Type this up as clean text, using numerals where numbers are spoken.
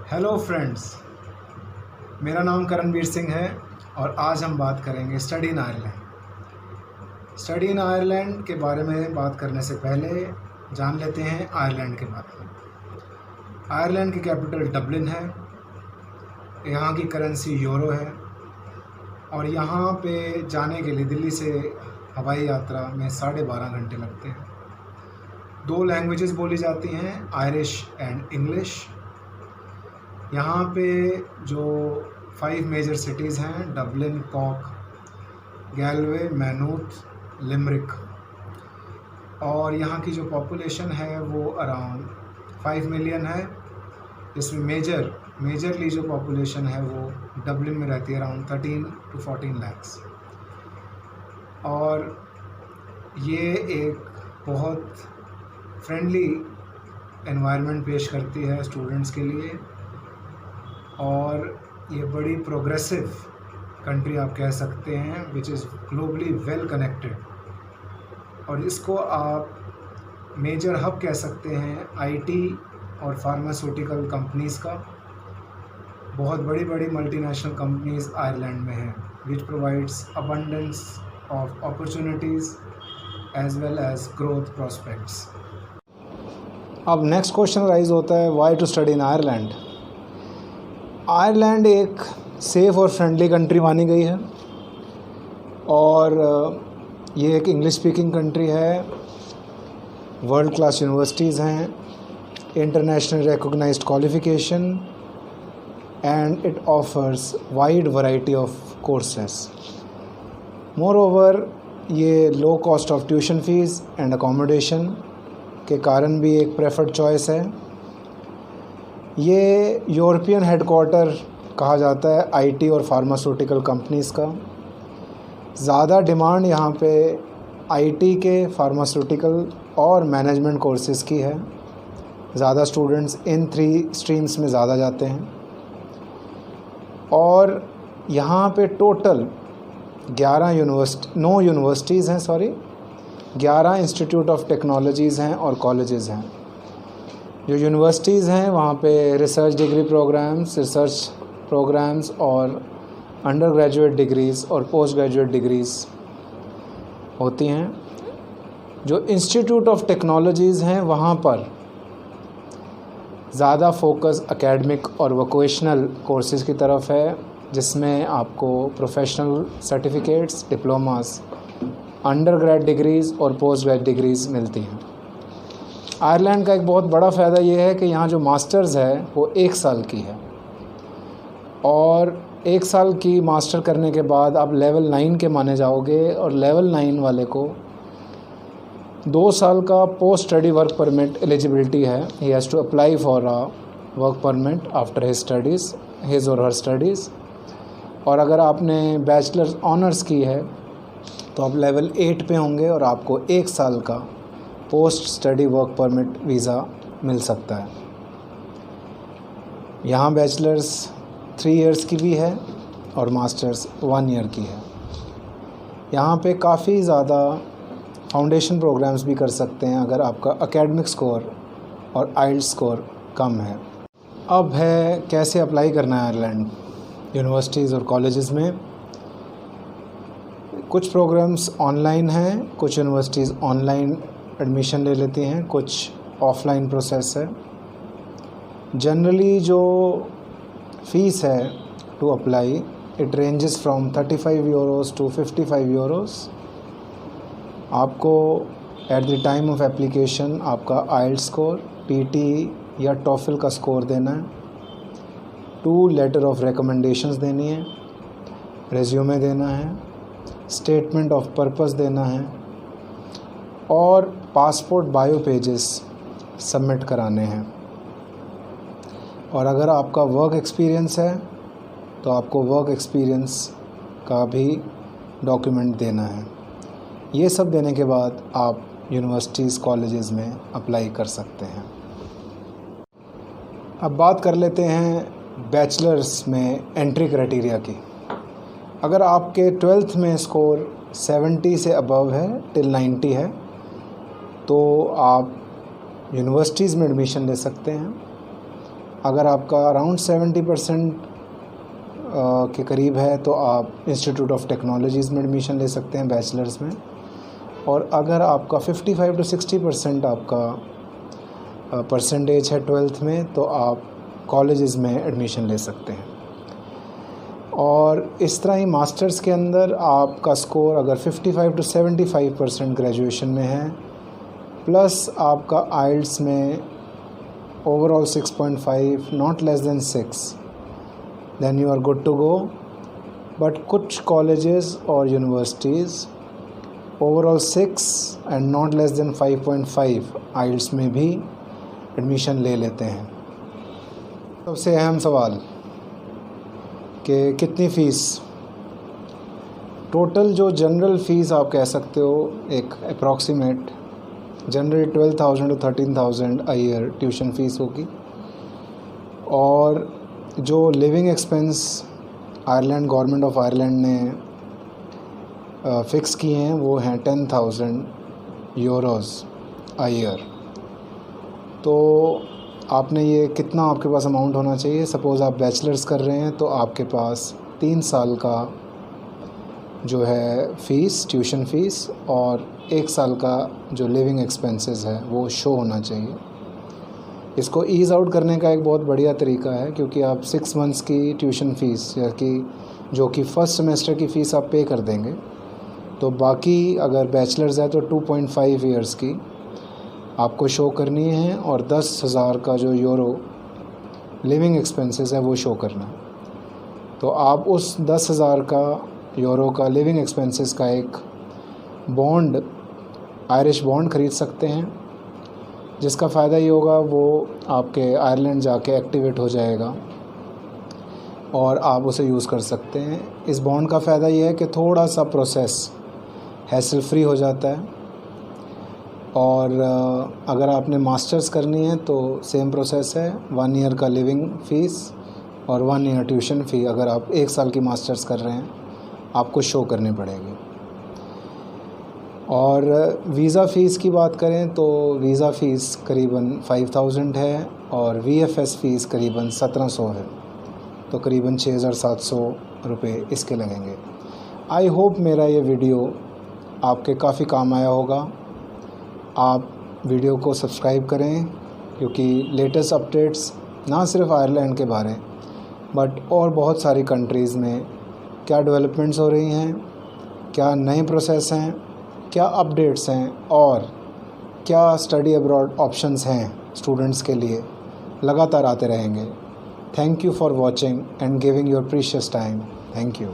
Hello friends, मेरा नाम करणवीर सिंह है और आज हम बात करेंगे study in Ireland. Study in Ireland के बारे में बात करने से पहले जान लेते हैं आयरलैंड के बारे में। आयरलैंड की कैपिटल डबलिन है, यहाँ की करेंसी यूरो है और यहाँ पे जाने के लिए दिल्ली से हवाई यात्रा में 12.5 घंटे लगते हैं। 2 लैंग्वेजेस बोली जाती हैं, आयरिश एंड इंग्लिश। यहाँ पे जो 5 मेजर सिटीज़ हैं, डबलिन, कॉक, गैलवे, मैनूथ, लिमरिक, और यहाँ की जो पॉपुलेशन है वो अराउंड 5 मिलियन है। इसमें मेजरली जो पॉपुलेशन है वो डबलिन में रहती है, अराउंड 13 to 14 लैक्स। और ये एक बहुत फ्रेंडली एनवायरनमेंट पेश करती है स्टूडेंट्स के लिए, और ये बड़ी प्रोग्रेसिव कंट्री आप कह सकते हैं, which is globally well connected. और इसको आप मेजर हब कह सकते हैं आईटी और फार्मास्यूटिकल कंपनीज़ का। बहुत बड़ी बड़ी मल्टीनेशनल कंपनीज़ आयरलैंड में हैं, which provides abundance of opportunities as well as growth prospects. अब नेक्स्ट क्वेश्चन राइज होता है, why to study in Ireland. Ireland एक सेफ़ और फ्रेंडली कंट्री मानी गई है और ये एक इंग्लिश स्पीकिंग कंट्री है। वर्ल्ड क्लास यूनिवर्सिटीज़ हैं, international recognised qualification, and it offers wide variety of courses. Moreover ये low cost of tuition fees and accommodation के कारण भी एक प्रेफर्ड चॉइस है। ये यूरोपियन हेडक्वार्टर कहा जाता है आईटी और फार्मास्यूटिकल कंपनीज़ का। ज़्यादा डिमांड यहाँ पे आईटी के, फार्मास्यूटिकल और मैनेजमेंट कोर्सेज़ की है। ज़्यादा स्टूडेंट्स इन 3 स्ट्रीम्स में ज़्यादा जाते हैं। और यहाँ पे टोटल 9 यूनिवर्सिटीज़ हैं, 11 इंस्टीट्यूट ऑफ टेक्नोलॉजीज़ हैं और कॉलेजेस हैं। जो यूनिवर्सिटीज़ हैं वहाँ पे रिसर्च डिग्री प्रोग्राम्स और अंडर ग्रेजुएट डिग्रीज़ और पोस्ट ग्रेजुएट डिग्रीज़ होती हैं। जो इंस्टीट्यूट ऑफ टेक्नोलॉजीज़ हैं वहाँ पर ज़्यादा फोकस एकेडमिक और वोकेशनल कोर्सेज़ की तरफ है, जिसमें आपको professional certificates, diplomas, under grade degrees और पोस्ट ग्रेड डिग्रीज़ मिलती हैं। आयरलैंड का एक बहुत बड़ा फ़ायदा ये है कि यहाँ जो मास्टर्स है वो 1 साल की है, और 1 साल की मास्टर करने के बाद आप लेवल 9 के माने जाओगे, और लेवल 9 वाले को 2 साल का post study work permit eligibility है। He has to apply for a work permit after his or her studies. और अगर आपने बैचलर्स ऑनर्स की है तो आप लेवल 8 पे होंगे और आपको 1 साल का post study work permit visa मिल सकता है। यहाँ बैचलर्स 3 इयर्स की भी है और मास्टर्स 1 ईयर की है। यहाँ पे काफ़ी ज़्यादा फाउंडेशन प्रोग्राम्स भी कर सकते हैं अगर आपका एकेडमिक स्कोर और आइल्स स्कोर कम है। अब है कैसे अप्लाई करना है आयरलैंड यूनिवर्सिटीज़ और कॉलेजेस में। कुछ प्रोग्राम्स ऑनलाइन हैं, कुछ यूनिवर्सिटीज़ ऑनलाइन एडमिशन ले लेती हैं, कुछ ऑफलाइन प्रोसेस है। जनरली जो फ़ीस है to apply, it ranges from 35 euros to 55 euros. आपको at the time of application आपका आइल्स स्कोर, पीटी या टॉफल का स्कोर देना है, 2 लेटर ऑफ रिकमेंडेशंस देनी है, रेज्यूमे देना है, स्टेटमेंट ऑफ पर्पस देना है, और पासपोर्ट बायो पेजेस सबमिट कराने हैं। और अगर आपका वर्क एक्सपीरियंस है तो आपको वर्क एक्सपीरियंस का भी डॉक्यूमेंट देना है। ये सब देने के बाद आप यूनिवर्सिटीज़, कॉलेजेस में अप्लाई कर सकते हैं। अब बात कर लेते हैं बैचलर्स में एंट्री क्राइटेरिया की। अगर आपके 12th में स्कोर 70 से अबव है, टिल 90 है, तो आप यूनिवर्सिटीज़ में एडमिशन ले सकते हैं। अगर आपका अराउंड 70% के करीब है तो आप इंस्टीट्यूट ऑफ टेक्नोलॉजीज़ में एडमिशन ले सकते हैं बैचलर्स में, और अगर आपका 55 to 60% आपका परसेंटेज है 12th में तो आप कॉलेजेस में एडमिशन ले सकते हैं। और इस तरह ही मास्टर्स के अंदर आपका स्कोर अगर 55 to 75% ग्रेजुएशन में है, प्लस आपका आइल्स में overall 6.5 not less than 6, then you are good to go. But कुछ कॉलेजेस और universities overall 6 and not less than 5.5 IELTS में भी एडमिशन ले लेते हैं। सबसे अहम सवाल कि कितनी फ़ीस, टोटल जो जनरल फ़ीस आप कह सकते हो एक approximate generally 12,000 to 13,000 a year tuition fees होगी, और जो living expense Ireland government of Ireland ने फ़िक्स किए हैं वो हैं 10,000 यूरोज़ अ ईयर। तो आपने ये कितना आपके पास अमाउंट होना चाहिए, सपोज़ आप बैचलर्स कर रहे हैं तो आपके पास 3 साल का जो है फ़ीस, ट्यूशन फ़ीस, और 1 साल का जो लिविंग एक्सपेंसेस है वो शो होना चाहिए। इसको ईज़ आउट करने का एक बहुत बढ़िया तरीका है, क्योंकि आप 6 मंथ्स की ट्यूशन फ़ीस या कि जो कि फ़र्स्ट सेमेस्टर की फ़ीस आप पे कर देंगे, तो बाकी अगर बैचलर्स है तो 2.5 ईयर्स की आपको शो करनी है, और 10,000 का जो यूरो लिविंग एक्सपेंसेस है वो शो करना। तो आप उस 10,000 का यूरो का लिविंग एक्सपेंसेस का एक बॉन्ड, आयरिश बॉन्ड ख़रीद सकते हैं, जिसका फ़ायदा ये होगा वो आपके आयरलैंड जाके एक्टिवेट हो जाएगा और आप उसे यूज़ कर सकते हैं। इस बॉन्ड का फ़ायदा ये है कि थोड़ा सा प्रोसेस हैसल फ्री हो जाता है, और अगर आपने मास्टर्स करनी है तो सेम प्रोसेस है, 1 ईयर का लिविंग फ़ीस और 1 ईयर ट्यूशन फ़ी अगर आप 1 साल की मास्टर्स कर रहे हैं आपको शो करनी पड़ेगी। और वीज़ा फ़ीस की बात करें तो वीज़ा फ़ीस करीबन 5,000 है, और VFS फ़ीस करीबन 1,700 है, तो करीबन 6,700 रुपये इसके लगेंगे। आई होप मेरा ये वीडियो आपके काफ़ी काम आया होगा। आप वीडियो को सब्सक्राइब करें, क्योंकि लेटेस्ट अपडेट्स ना सिर्फ आयरलैंड के बारे बट और बहुत सारी कंट्रीज़ में क्या डेवलपमेंट्स हो रही हैं, क्या नए प्रोसेस हैं, क्या अपडेट्स हैं, और क्या स्टडी अब्रॉड ऑप्शंस हैं स्टूडेंट्स के लिए, लगातार आते रहेंगे। Thank you for watching and giving your precious time. Thank you.